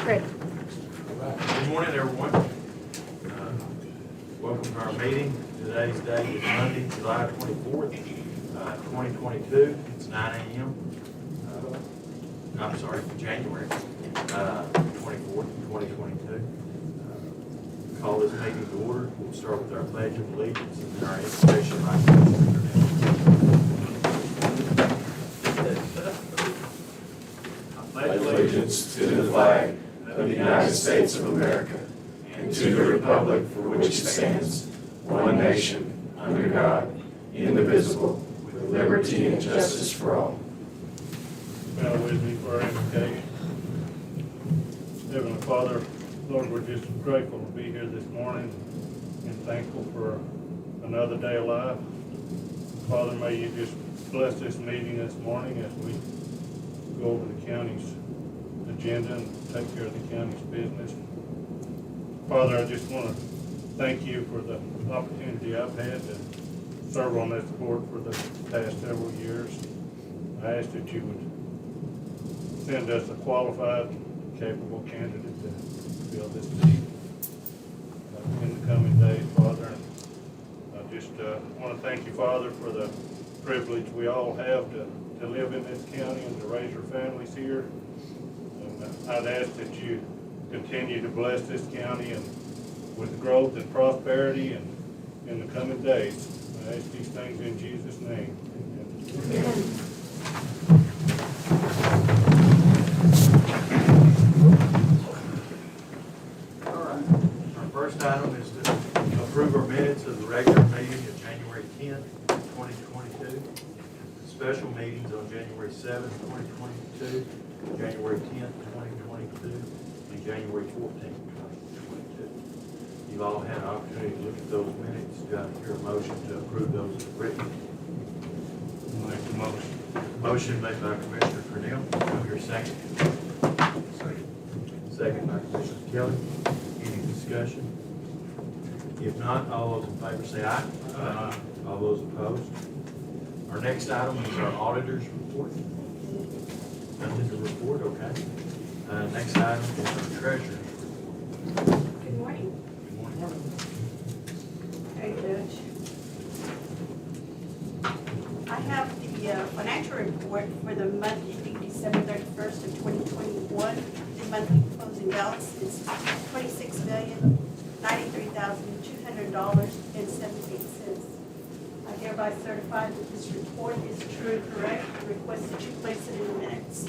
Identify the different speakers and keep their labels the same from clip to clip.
Speaker 1: Ready.
Speaker 2: Good morning, everyone. Welcome to our meeting. Today's date is Monday, July 24th, 2022. It's 9 a.m. I'm sorry, January 24th, 2022. Call this meeting to order. We'll start with our Pledge of Allegiance and then our invocation by
Speaker 3: I pledge allegiance to the flag of the United States of America and to the republic for which it stands, one nation, under God, indivisible, with liberty and justice for all.
Speaker 4: Bow with me for our invocation. Heavenly Father, Lord, we're just grateful to be here this morning and thankful for another day of life. Father, may you just bless this meeting this morning as we go over the county's agenda and take care of the county's business. Father, I just want to thank you for the opportunity I've had to serve on this board for the past several years. I ask that you would send us a qualified, capable candidate to fill this seat in the coming days, Father. And I just want to thank you, Father, for the privilege we all have to live in this county and to raise our families here. And I'd ask that you continue to bless this county and with growth and prosperity and in the coming days. I ask these things in Jesus' name. Amen.
Speaker 2: All right. Our first item is to approve our minutes of the regular meeting of January 10th, 2022. Special meetings on January 7th, 2022, January 10th, 2022, and January 14th, 2022. You've all had an opportunity to look at those minutes. Do I hear a motion to approve those as written?
Speaker 4: Make the motion.
Speaker 2: Motion made by Commissioner Cornell. Do I hear a second? Second by Commissioner Kelly. Any discussion? If not, all those in favor say aye. Aye. All those opposed? Our next item is our auditor's report. Nothing to report, okay. Next item is our treasurer's report.
Speaker 1: Good morning.
Speaker 2: Good morning.
Speaker 1: Hey, Judge. I have the financial report for the month ending December 31st of 2021. The monthly closing balance is $26,093,200.78. I hereby certify that this report is true and correct and request that you place it in the minutes.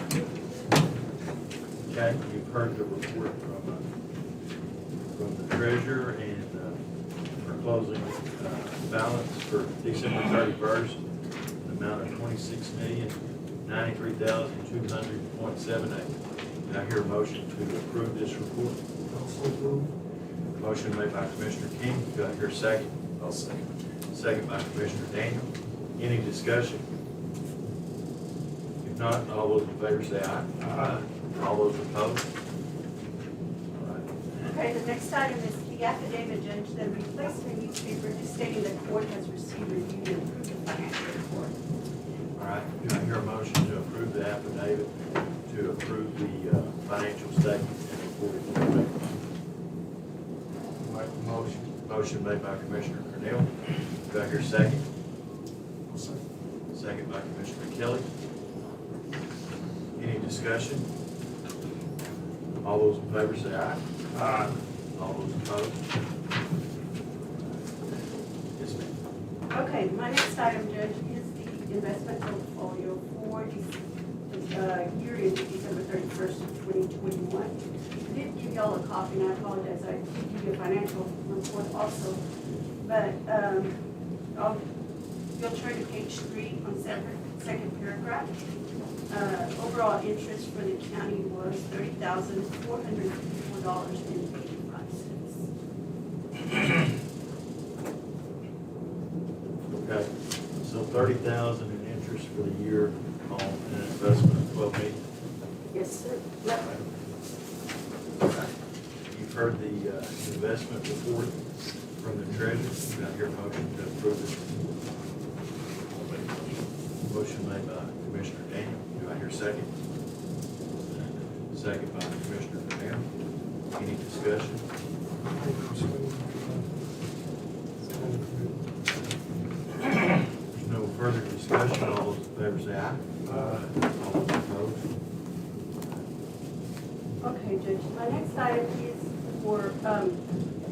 Speaker 2: Okay, you've heard the report from the treasurer and our closing balance for December 31st, the amount of $26,093,200.78. I hear a motion to approve this report. Motion made by Commissioner King. Do I hear a second?
Speaker 3: I'll second.
Speaker 2: Second by Commissioner Daniel. Any discussion? If not, all those in favor say aye. Aye. All those opposed? All right.
Speaker 1: Okay, the next item is the affidavit, Judge, that replaced the newspaper just stating the court has received, reviewed, and approved the financial report.
Speaker 2: All right, do I hear a motion to approve the affidavit to approve the financial statement and report?
Speaker 4: Make the motion.
Speaker 2: Motion made by Commissioner Cornell. Do I hear a second?
Speaker 3: I'll second.
Speaker 2: Second by Commissioner Kelly. Any discussion? All those in favor say aye. Aye. All those opposed? Yes, ma'am.
Speaker 1: Okay, my next item, Judge, is the investment portfolio for the year ending December 31st of 2021. I did give y'all a copy, and I apologize, I did give you a financial report also, but you'll turn to page 3 on second paragraph. Overall interest for the county was $30,454.85.
Speaker 2: Okay, so $30,000 in interest for the year on an investment of $12 million.
Speaker 1: Yes, sir. Yep.
Speaker 2: Okay. You've heard the investment report from the treasurer. Do I hear a motion to approve this report? Motion made by Commissioner Daniel. Do I hear a second? second by Commissioner Hale. Any discussion? There's no further discussion. All those in favor say aye. All those opposed?
Speaker 1: Okay, Judge, my next item is for,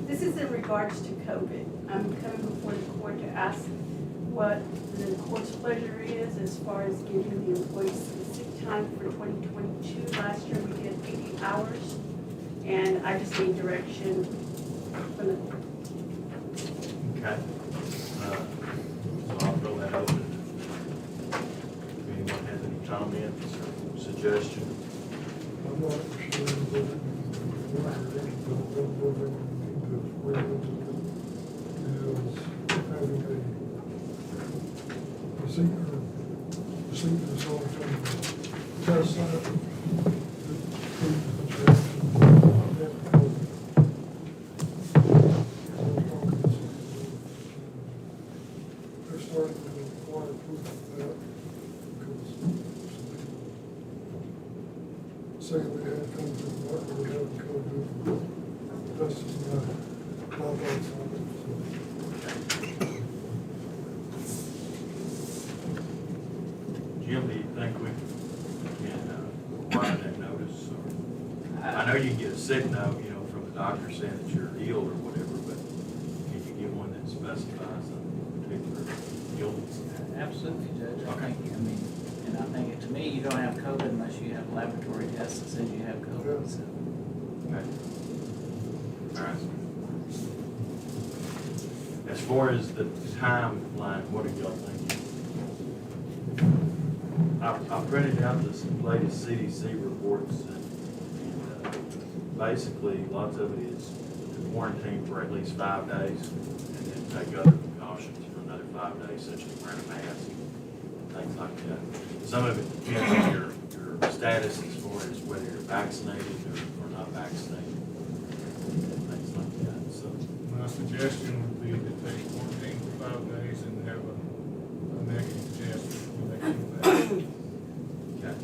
Speaker 1: this is in regards to COVID. I'm coming before the court to ask what the court's pleasure is as far as giving the employees sick time for 2022. Last year we did 80 hours, and I just need direction from the court.
Speaker 2: Okay. So I'll throw that open. If anyone has any comments or suggestions?
Speaker 5: I'm not sure that it needs to be ordered, but what we need to revisit is having a procedure sort of test site that proves the direction of that code. They're starting to require proof of that because some people saying they had COVID, not really having COVID. That's just my thoughts on it.
Speaker 2: Jim, do you think we can require that notice? Or I know you can get a sick note, you know, from the doctor saying that you're ill or whatever, but can you get one that specifies a particular illness?
Speaker 6: Absolutely, Judge.
Speaker 2: Okay.
Speaker 6: I think to me, you don't have COVID unless you have a laboratory test that says you have COVID, so.
Speaker 2: Okay. All right. As far as the timeline, what are y'all thinking? I printed out this latest CDC reports, and basically, lots of it is to quarantine for at least 5 days, and then take other precautions for another 5 days, such as wearing a mask, things like that. Some of it depends on your status as far as whether you're vaccinated or not vaccinated, things like that, so.
Speaker 4: My suggestion would be to take quarantine for 5 days and have a negative test when they come back.
Speaker 2: Okay.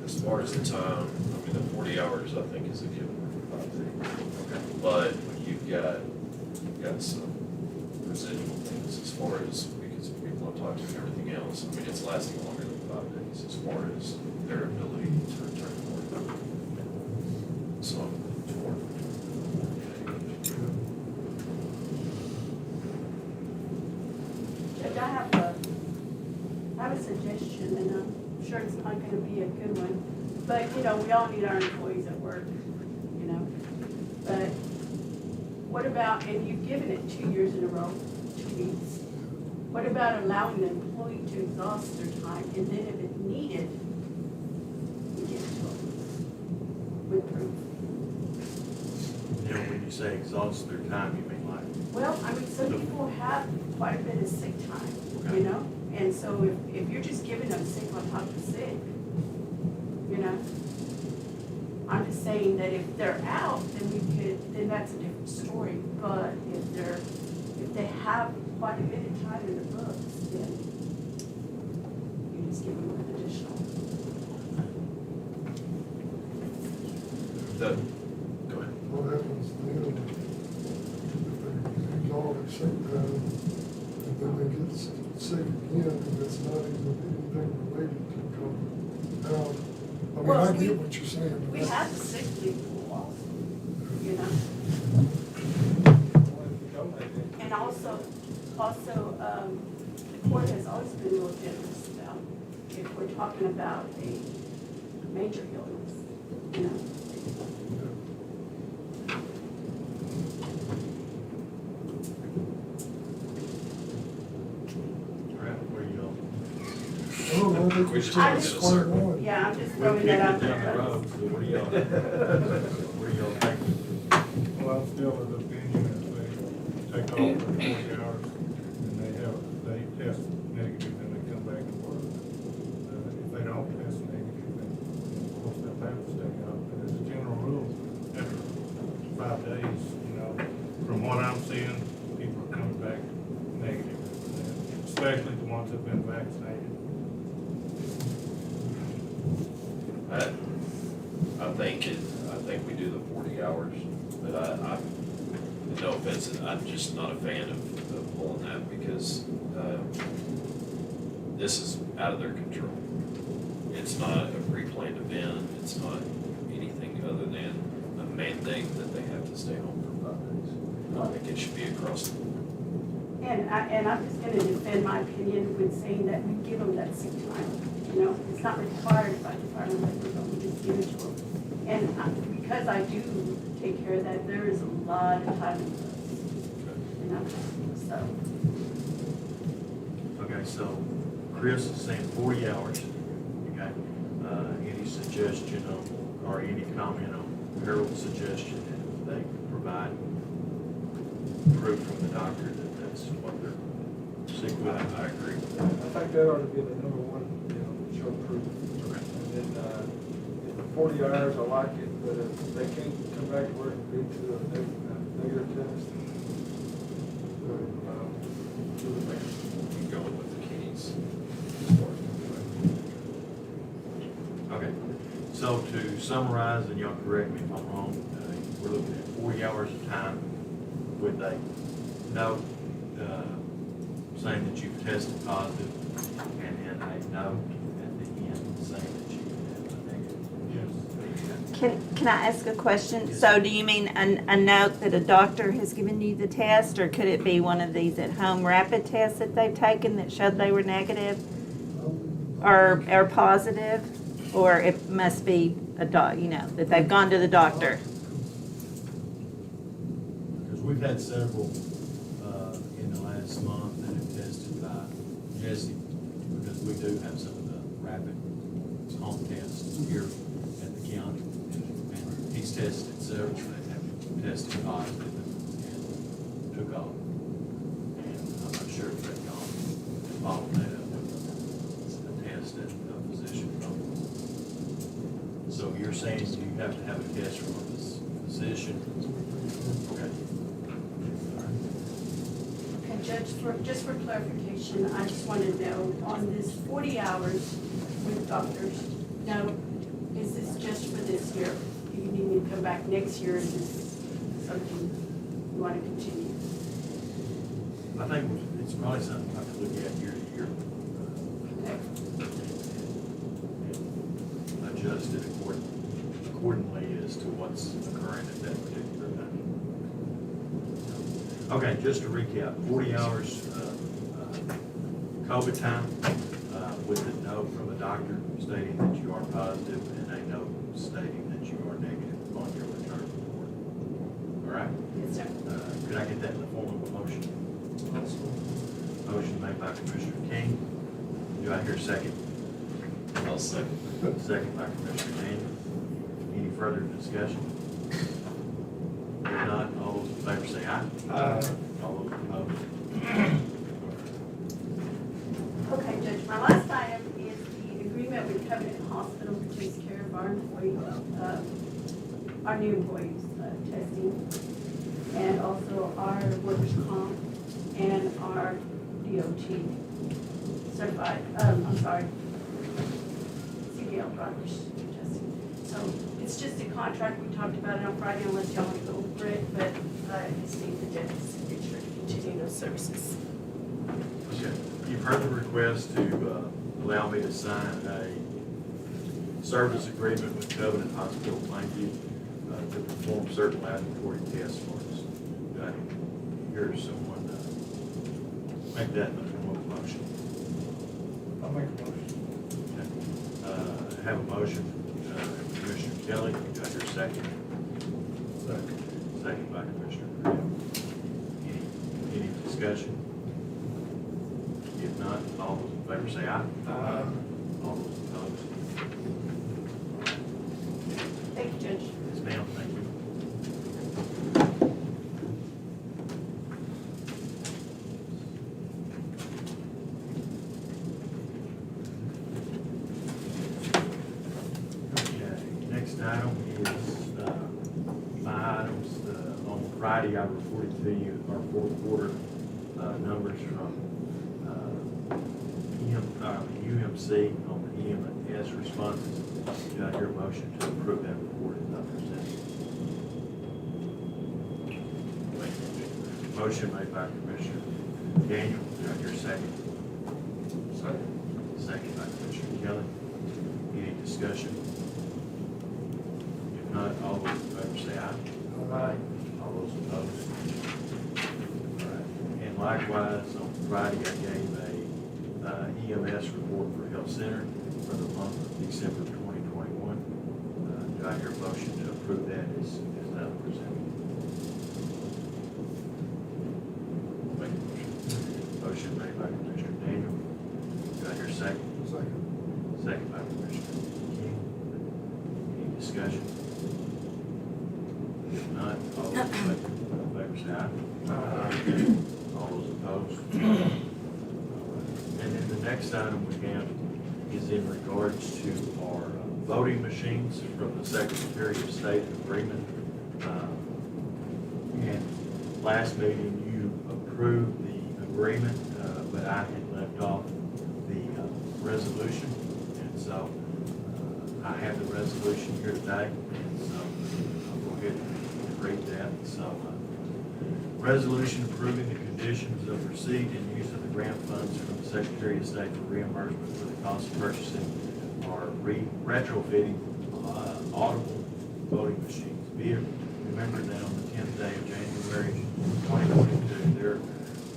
Speaker 3: As far as the time, I mean, the 40 hours, I think, is a given for 5 days. But you've got some residual things as far as, because people have talked to and everything else, I mean, it's lasting longer than 5 days as far as their ability to return to work. So, to work.
Speaker 1: Judge, I have a suggestion, and I'm sure it's not gonna be a good one, but, you know, we all need our employees at work, you know? But what about, and you've given it 2 years in a row, 2 weeks. What about allowing the employee to exhaust their time, and then if it's needed, we give it to them with proof?
Speaker 2: You know, when you say exhaust their time, you mean like?
Speaker 1: Well, I mean, some people have quite a bit of sick time, you know? And so if you're just giving them sick on top of sick, you know? I'm just saying that if they're out, then that's a different story. But if they have quite a bit of time in the books, then you just give them an additional.
Speaker 3: That, go ahead.
Speaker 5: What happens then if they use all their sick time and then they get sick again and it's not even anything related to COVID? Now, I mean,
Speaker 1: Well,
Speaker 5: I get what you're saying.
Speaker 1: We have the sick leave rule also, you know? And also, the court has always been real generous about, if we're talking about a major illness, you know?
Speaker 2: All right, where you go?
Speaker 5: I don't know, I think we should
Speaker 1: I
Speaker 5: just
Speaker 1: just-
Speaker 5: quite one.
Speaker 1: Yeah, I'm just
Speaker 2: We'll
Speaker 1: throwing
Speaker 2: kick
Speaker 1: that
Speaker 2: it
Speaker 1: out
Speaker 2: down the
Speaker 1: there.
Speaker 2: road, so what do y'all, what do y'all think?
Speaker 4: Well, I'm still of the opinion that they take off for 40 hours and they test negative and they come back to work. If they don't test negative, then of course they'll have to stay out. But as a general rule, after 5 days, you know, from what I'm seeing, people are coming back negative, especially the ones that have been vaccinated.
Speaker 3: I think we do the 40 hours, but no offense, I'm just not a fan of pulling that because this is out of their control. It's not a pre-planned event, it's not anything other than a mandate that they have to stay home for 5 days. I think it should be across the board.
Speaker 1: And I'm just gonna defend my opinion with saying that we give them that sick time. You know, it's not required by Department of Labor, but we just give it to them. And because I do take care of that, there is a lot of time in this, you know, so.
Speaker 2: Okay, so Chris is saying 40 hours, okay? Any suggestion on, or any comment on Harold's suggestion that they provide proof from the doctor that that's what they're sick with?
Speaker 3: I agree with that.
Speaker 7: I think that ought to be the number one, show proof.
Speaker 2: Okay.
Speaker 7: And then, 40 hours, I like it, but if they can't come back to work and be to a negative test, do the best.
Speaker 3: Keep going with the keys.
Speaker 2: Okay, so to summarize, and y'all correct me if I'm wrong, we're looking at 40 hours of time with a note saying that you've tested positive, and then a note at the end saying that you have a negative.
Speaker 4: Yes.
Speaker 8: Can I ask a question?
Speaker 2: Yes.
Speaker 8: So do you mean a note that a doctor has given you the test, or could it be one of these at-home rapid tests that they've taken that showed they were negative or positive? Or it must be that they've gone to the doctor?
Speaker 2: Because we've had several in the last month that have tested by Jesse, because we do have some of the rapid home tests here at the county. And he's tested several that have tested positive and took off. And I'm not sure if they've gone and followed that up with a test at a physician. So you're saying you have to have a test from a physician? Okay.
Speaker 1: And Judge, just for clarification, I just want to know, on this 40 hours with doctors, now, is this just for this year? Do you need me to come back next year? Is this something you want to continue?
Speaker 2: I think it's probably something I have to look at year to year.
Speaker 1: Okay.
Speaker 2: And adjust it accordingly as to what's occurring at that particular time. Okay, just to recap, 40 hours COVID time with a note from a doctor stating that you are positive and a note stating that you are negative on your return to work. All right?
Speaker 1: Yes, sir.
Speaker 2: Could I get that in the form of a motion? Motion made by Commissioner King. Do I hear a second?
Speaker 3: I'll second.
Speaker 2: Second by Commissioner Daniel. Any further discussion? If not, all those in favor say aye.
Speaker 7: Aye.
Speaker 2: All those opposed?
Speaker 1: Okay, Judge, my last item is the agreement with Covenant Hospital, which takes care of our employees, our new employees, testing, and also our workers' comp and our DOT certified, CDL drivers testing. So it's just a contract, we talked about it on Friday, unless y'all want to go over it, but I just need the judge's signature to continue those services.
Speaker 2: Okay. You've heard the request to allow me to sign a service agreement with Covenant Hospital Plainview to perform certain laboratory tests for us. Do I hear someone make that in the form of a motion?
Speaker 7: I'll make a motion.
Speaker 2: Okay. Have a motion, Commissioner Kelly, do I hear a second? Second by Commissioner Creel. Any discussion? If not, all those in favor say aye.
Speaker 7: Aye.
Speaker 2: All those opposed?
Speaker 1: Thank you, Judge.
Speaker 2: Yes, ma'am, thank you. Okay, next item is my items. On Friday, I reported to you our fourth quarter numbers from UMC on the yes responses. Do I hear a motion to approve that report as I presented? Motion made by Commissioner Daniel. Do I hear a second? Second by Commissioner Kelly. Any discussion? If not, all those in favor say aye. All those opposed? All right. And likewise, on Friday, I gave a EMS report for Health Center for the month of December 2021. Do I hear a motion to approve that as now presented? Make a motion. Motion made by Commissioner Daniel. Do I hear a second? Second by Commissioner King. Any discussion? If not, all those in favor say aye. All those opposed? And then the next item we have is in regards to our voting machines from the Secretary of State agreement. And last meeting, you approved the agreement, but I had left off the resolution. And so I have the resolution here today. And so I'll go ahead and read that. So resolution approving the conditions of receipt and use of the grant funds from the Secretary of State for reimbursement for the cost of purchasing or retrofitting audible voting machines. Be it remembered that on the 10th day of January 2022, there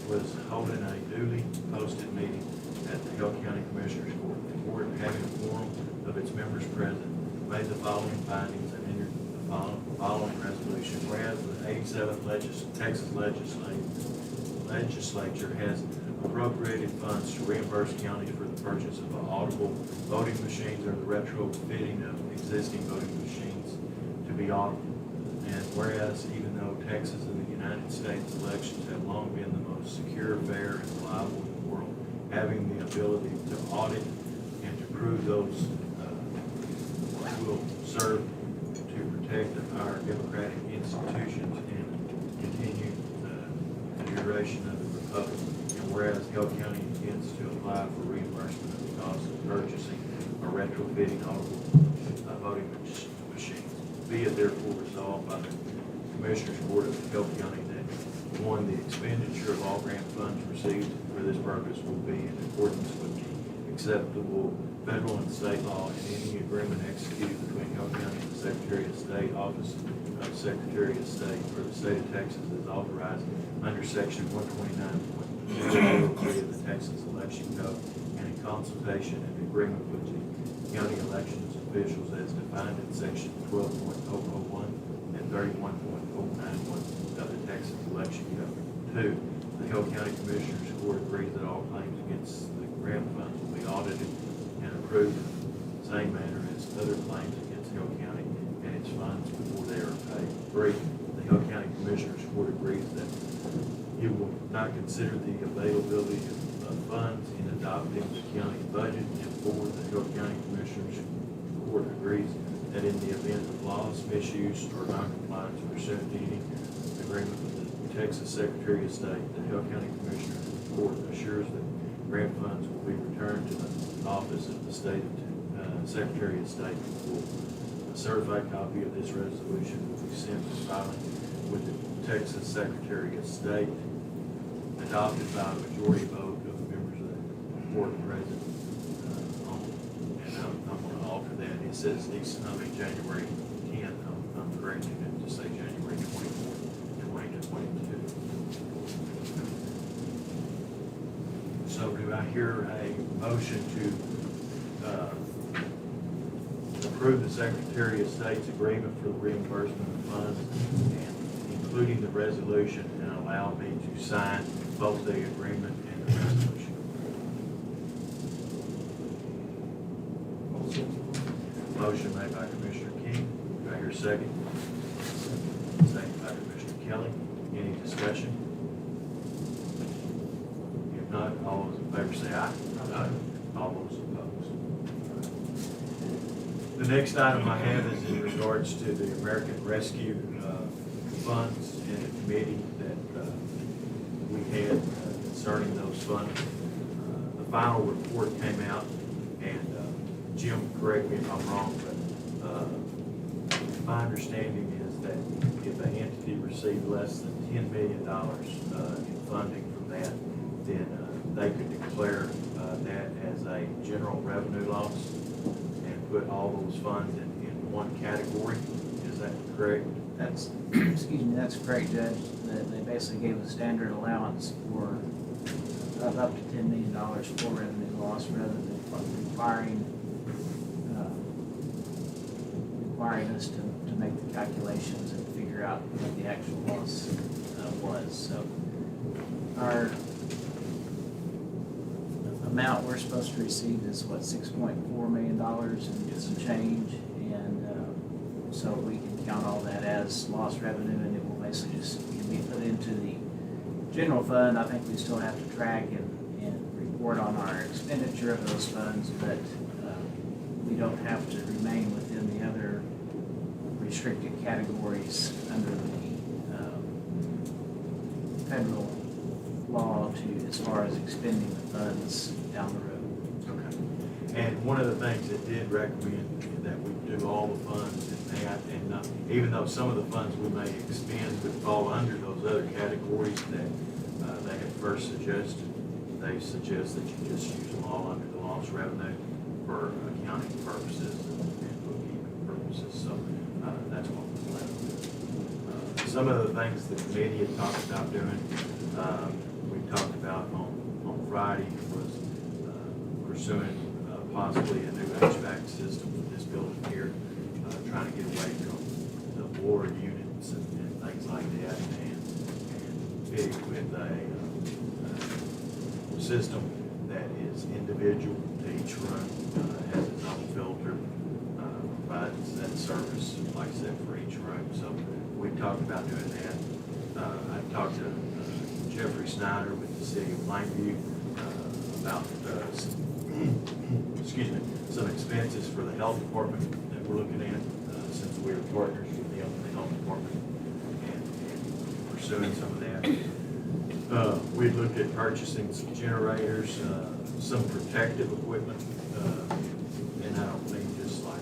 Speaker 2: was holding a duly posted meeting at the Hale County Commissioners Court. The court, having a quorum of its members present, made the following findings and entered the following resolution. Whereas the 87th Texas legislature has appropriated funds to reimburse counties for the purchase of audible voting machines or the retrofitting of existing voting machines to be audible. And whereas even though Texas and the United States elections have long been the most secure, fair, and reliable in the world, having the ability to audit and to prove those will serve to protect our democratic institutions and continue the duration of the republic. And whereas Hale County intends to apply for reimbursement of the cost of purchasing or retrofitting audible voting machines, be it therefore resolved by the Commissioners Court of Hale County that one, the expenditure of all grant funds received for this purpose will be in accordance with the acceptable federal and state law, and any agreement executed between Hale County and the Secretary of State, Office of Secretary of State for the state of Texas is authorized under section 129.003 of the Texas Election Code, and in consultation and agreement with the county elections officials as defined in section 12.001 and 31.091 of the Texas Election Code. 2, the Hale County Commissioners Court agrees that all claims against the grant funds will be audited and approved in the same manner as other claims against Hale County and its funds before they are paid. 3, the Hale County Commissioners Court agrees that it will not consider the availability of funds in adopting the county budget. And 4, the Hale County Commissioners Court agrees that in the event of loss, misuse, or noncompliance pursuant to any agreement with the Texas Secretary of State, the Hale County Commissioners Court assures that grant funds will be returned to the office of the state Secretary of State. A certified copy of this resolution will be sent for filing with the Texas Secretary of State, adopted by a majority vote of the members of the court present. And I'm going to alter that. It says January 10th. I'm correcting it to say January 24th, 2022. So do I hear a motion to approve the Secretary of State's agreement for the reimbursement of funds, and including the resolution, and allow me to sign both the agreement and the resolution? Motion made by Commissioner King. Do I hear a second? Second by Commissioner Kelly. Any discussion? If not, all those in favor say aye. Aye. All those opposed. The next item I have is in regards to the American Rescue funds and the committee that we had concerning those funds. The final report came out, and Jim, correct me if I'm wrong, but my understanding is that if an entity received less than $10 million in funding from that, then they could declare that as a general revenue loss and put all those funds in one category. Is that correct?
Speaker 6: That's, excuse me, that's correct, Judge. They basically gave a standard allowance for of up to $10 million for revenue loss rather than requiring us to make the calculations and figure out what the actual loss was. So our amount we're supposed to receive is what, $6.4 million and some change, and so we can count all that as lost revenue, and it will basically just can be put into the general fund. I think we still have to track and report on our expenditure of those funds, but we don't have to remain within the other restricted categories under the federal law to, as far as expending the funds down the road.
Speaker 2: Okay. And one of the things that did recommend that we do all the funds in that, and even though some of the funds we may expend would fall under those other categories that they had first suggested, they suggest that you just use them all under the lost revenue for accounting purposes and bookkeeping purposes. So that's what we plan on doing. Some of the things the committee had talked about doing, we talked about on Friday was pursuing possibly a new HVAC system for this building here, trying to get away from the boiler units and things like that, and fit it with a system that is individual to each room, has its own filter, provides that service, like I said, for each room. So we talked about doing that. I talked to Jeffrey Snyder with the city of Plainview about excuse me, some expenses for the health department that we're looking at, since we are partners with them in the health department, and pursuing some of that. We looked at purchasing some generators, some protective equipment, and I don't mean just like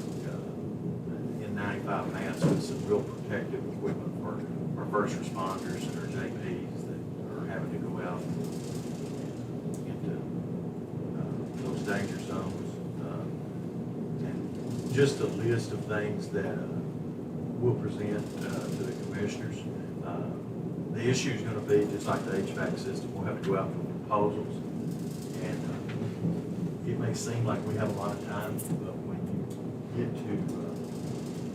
Speaker 2: N95 masks, but some real protective equipment for our first responders and our JPs that are having to go out into those danger zones. And just a list of things that we'll present to the commissioners. The issue is going to be, just like the HVAC system, we'll have to go out for proposals. And it may seem like we have a lot of time, but when you get to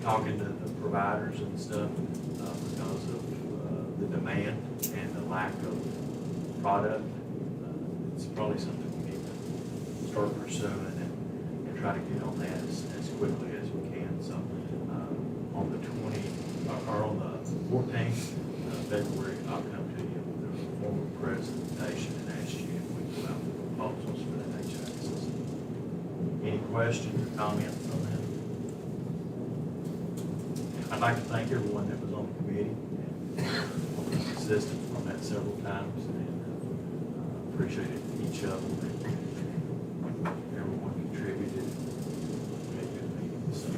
Speaker 2: talking to the providers and stuff, because of the demand and the lack of product, it's probably something we need to start pursuing and try to get on that as quickly as we can. So on the 14th February, I'll come to you with a formal presentation and ask you if we go out for proposals for that HVAC system. Any questions or comments on that? I'd like to thank everyone that was on the committee and assistance on that several times, and appreciated each of them, and everyone contributed. We had good meetings. So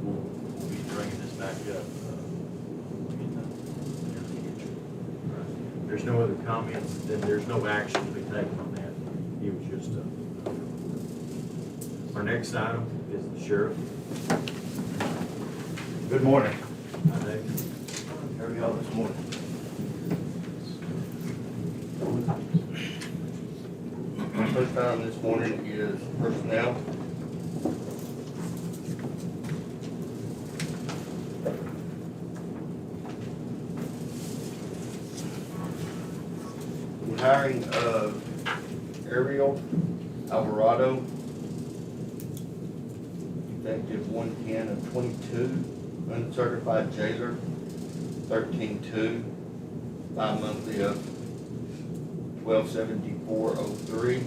Speaker 2: we'll be bringing this back up in the future. Right. If there's no other comments, then there's no action to be taken on that. It was just our next item is the sheriff.
Speaker 9: Good morning.
Speaker 2: Hi, Dave.
Speaker 9: How are y'all this morning? My first item this morning is personnel. The hiring of Ariel Alvarado, effective 1/10/22, uncertified jailer, 13/2, bi-monthly of 12/74/03.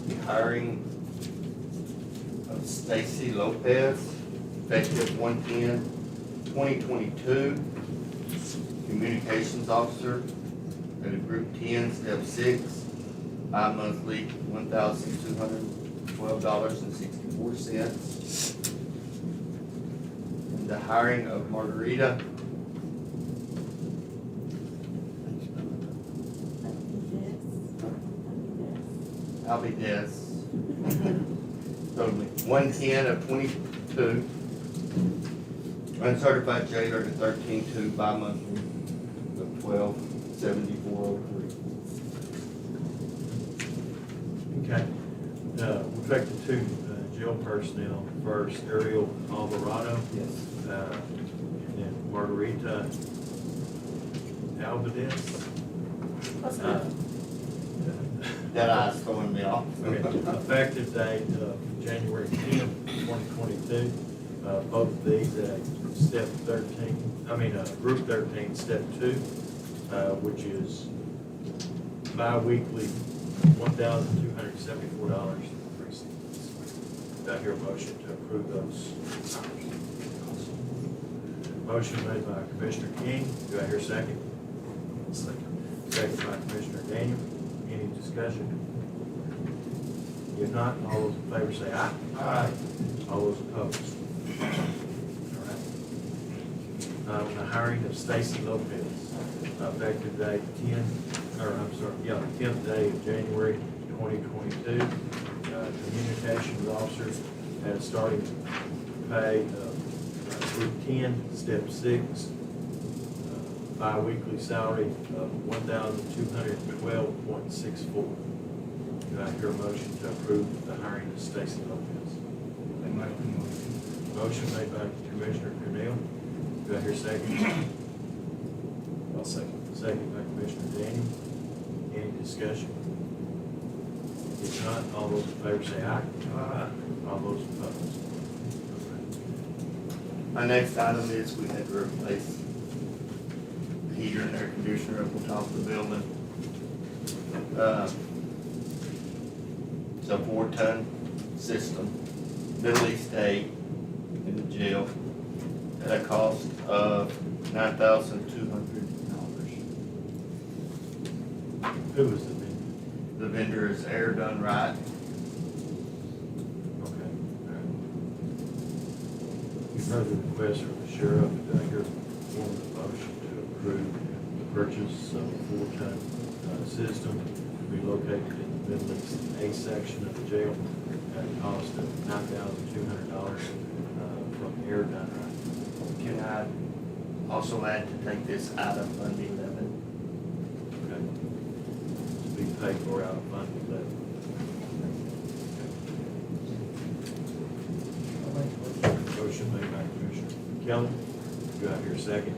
Speaker 9: The hiring of Stacy Lopez, effective 1/10/2022, communications officer at a group 10, step 6, bi-monthly, $1,212.64. And the hiring of Margarita Albides, totally, 110 of 22. Uncertified jailer to 13-2 bi-monthly of 1274.03.
Speaker 2: Okay, we'll take the two jail personnel first, Ariel Alvarado.
Speaker 9: Yes.
Speaker 2: And then Margarita Alvarez.
Speaker 9: That eye's throwing me off.
Speaker 2: Okay, effective date of January 10th, 2022. Both of these at step 13, group 13, step 2, which is bi-weekly $1,274.03. Do I hear a motion to approve those hires? Motion made by Commissioner King. Do I hear a second? Second by Commissioner Daniel. Any discussion? If not, all those in favor say aye. Aye. All those opposed? All right. The hiring of Stacy Lopez, effective date 10th day of January 2022. Communications officer at a starting pay of group 10, step 6, bi-weekly salary of $1,212.64. Do I hear a motion to approve the hiring of Stacy Lopez? Motion made by Commissioner Cornell. Do I hear a second?
Speaker 3: I'll second.
Speaker 2: Second by Commissioner Daniel. Any discussion? If not, all those in favor say aye. Aye. All those opposed?
Speaker 9: My next item is we had to replace the heater and air conditioner up on top of the building. It's a 4-ton system, Middle East A in the jail at a cost of $9,200.
Speaker 2: Who was the vendor?
Speaker 9: The vendor is Air Done Right.
Speaker 2: Okay. All right. You've heard the request from the sheriff. Do I hear one of the motion to approve the purchase of a 4-ton system to be located in the Middle East A section of the jail at a cost of $9,200 from Air Done Right.
Speaker 9: Can I also add to take this out of Fund 11?
Speaker 2: Okay. To be paid for out of Fund 11. Motion made by Commissioner Kelly. Do I hear a second?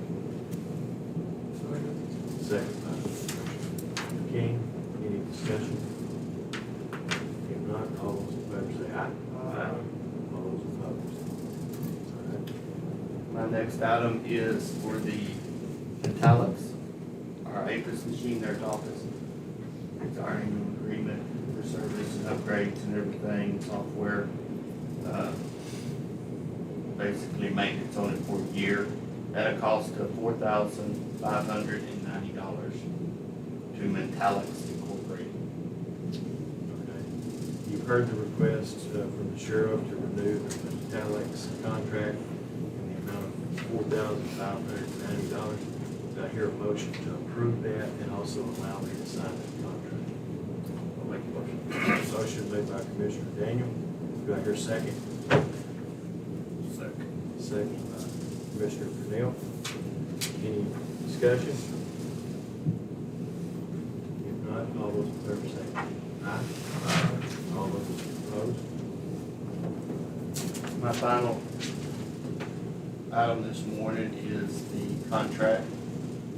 Speaker 2: Second by Commissioner King. Any discussion? If not, all those in favor say aye. Aye. All those opposed? All right.
Speaker 9: My next item is for the Metallics, our APIS machine there at the office. It's our annual agreement for service and upgrades and everything, software. Basically maintenance on it for a year at a cost of $4,590 to Metallics Incorporated.
Speaker 2: Okay. You've heard the request from the sheriff to renew the Metallics contract in the amount of $4,590. Do I hear a motion to approve that and also allow me to sign that contract? I'll make a motion. Motion made by Commissioner Daniel. Do I hear a second? Second by Commissioner Cornell. Any discussion? If not, all those in favor say aye. Aye. All those opposed?
Speaker 9: My final item this morning is the contract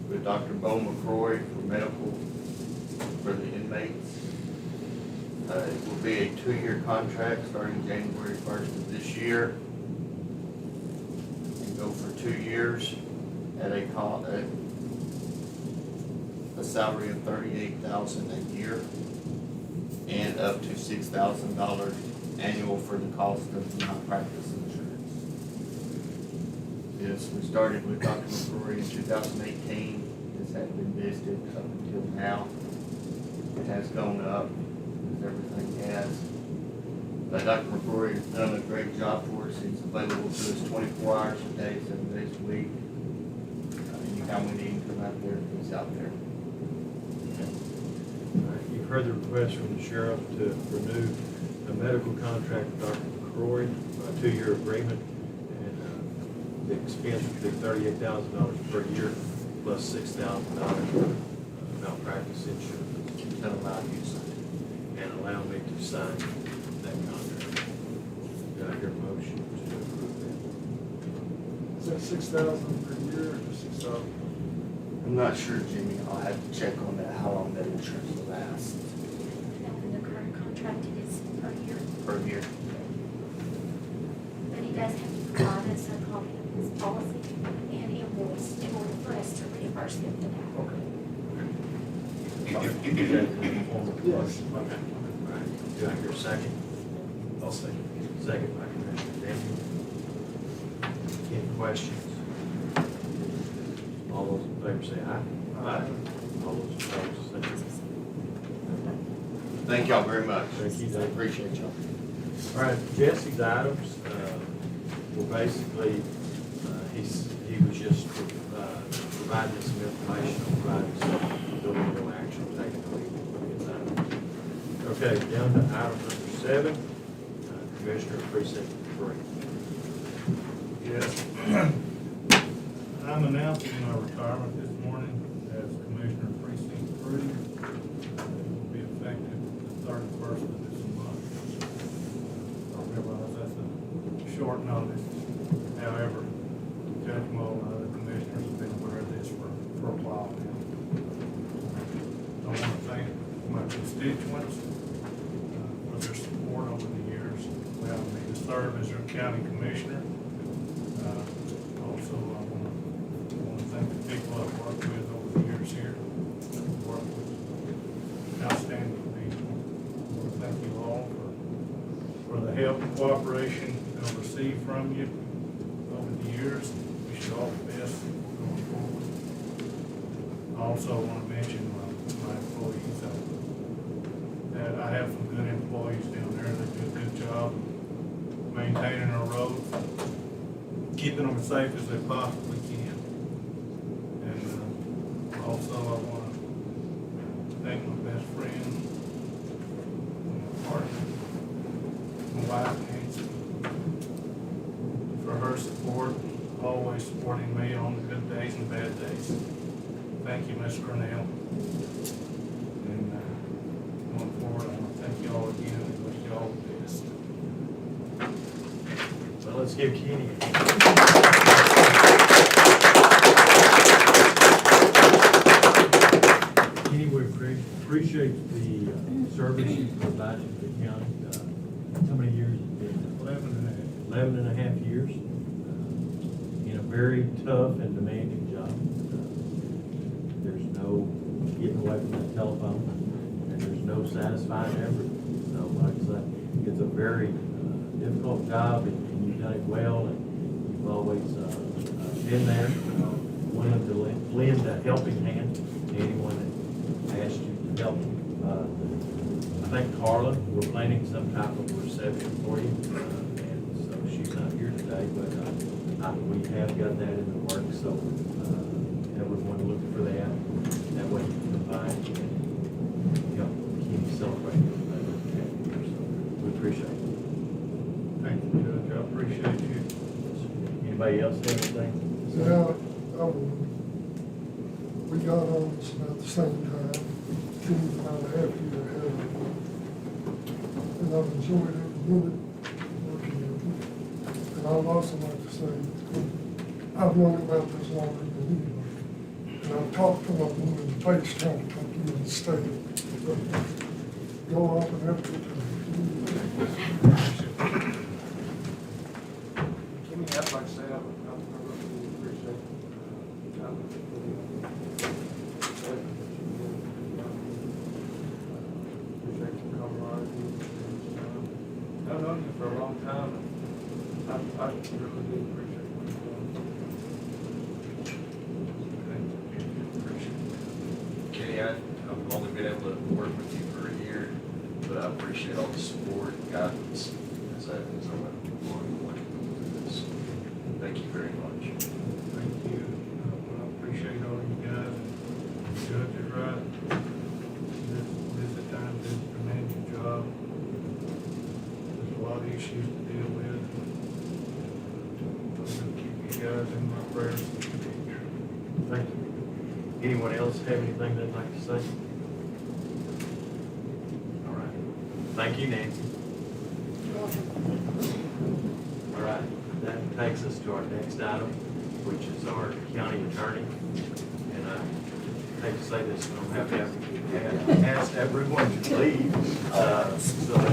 Speaker 9: with Dr. Bo McCrory for medical for the inmates. It will be a 2-year contract starting January 1st of this year. And go for 2 years at a salary of $38,000 a year and up to $6,000 annual for the cost of malpractice insurance. Yes, we started with Dr. McCrory in 2018. This has been listed up until now. It has gone up everything has. Dr. McCrory has done a great job for us. He's available to us 24 hours a day, 7 days a week. Anytime we need him to come out there, he's out there.
Speaker 2: All right, you've heard the request from the sheriff to renew a medical contract with Dr. McCrory, a 2-year agreement, and the expense would be $38,000 per year plus $6,000 for malpractice insurance. That allow you to sign and allow me to sign that contract. Do I hear a motion to approve that?
Speaker 7: Is that 6,000 per year or just 6,000?
Speaker 9: I'm not sure, Jimmy. I'll have to check on that, how long that insurance will last.
Speaker 10: In the current contract, it is per year,
Speaker 9: Per year.
Speaker 10: but he does have to provide us a copy of his policy and invoice in order for us to reimburse him for that.
Speaker 7: Yes.
Speaker 2: All right. Do I hear a second? I'll second. Second by Commissioner Daniel. Any questions? All those in favor say aye. Aye. All those opposed, say no.
Speaker 9: Thank y'all very much.
Speaker 2: Thank you,
Speaker 9: I
Speaker 2: Dave.
Speaker 9: appreciate y'all.
Speaker 2: All right, Jesse's items, were basically, he was just providing some information, providing some building no action taken on his items. Okay, down to item number 7, Commissioner Precinct 3.
Speaker 4: Yes. I'm announcing my retirement this morning as Commissioner Precinct 3. It will be effective the 31st of this month. I realize that's a short notice. However, Judge Moore and other commissioners have been aware of this for a while now. I want to thank my constituents for their support over the years, allowing me to serve as your county commissioner. Also, I want to thank the people I've worked with over the years here. I've worked with outstanding people. I want to thank you all for the help and cooperation I've received from you over the years. Wish you all the best going forward. I also want to mention my employees. That I have some good employees down there that do a good job maintaining our roads, keeping them as safe as they possibly can. And also I want to thank my best friend, my partner, my wife Nancy, for her support, always supporting me on the good days and bad days. Thank you, Ms. Cornell. And going forward, I want to thank you all again and wish you all the best.
Speaker 2: Well, let's give Kenny a hand. Kenny, we appreciate the service you provided to the county. How many years has it been? 11 and a half years. In a very tough and demanding job. There's no getting away from that telephone, and there's no satisfying effort. So, like I said, it's a very difficult job, and you've done it well, and you've always been there, willing to lend a helping hand to anyone that asked you to help. I think Carla, we're planning some type of reception for you, and so she's not here today, but we have got that in the works, so everyone look for that. That way you can combine and help Kenny celebrate his 11 and a half years. So we appreciate it.
Speaker 4: Thank you, Judge. I appreciate you.
Speaker 2: Anybody else have anything?
Speaker 5: Yeah, we got on this about the same time, 2.5 years ahead of me. And I've enjoyed every minute working with you. And I'd also like to say, I've known about this longer than anybody. And I've talked to my woman in the face trying to talk you in the state. But go off and have a good time.
Speaker 7: Jimmy, I'd like to say I really appreciate the time that you put in. Appreciate your camaraderie. I've known you for a long time, and I really do appreciate what you're doing.
Speaker 11: Kenny, I've only been able to work with you for a year, but I appreciate
Speaker 2: Anyone else have anything they'd like to say? All right. Thank you, Nancy. All right, that takes us to our next item, which is our county attorney. And I hate to say this, but I'm happy to ask everyone to leave, so that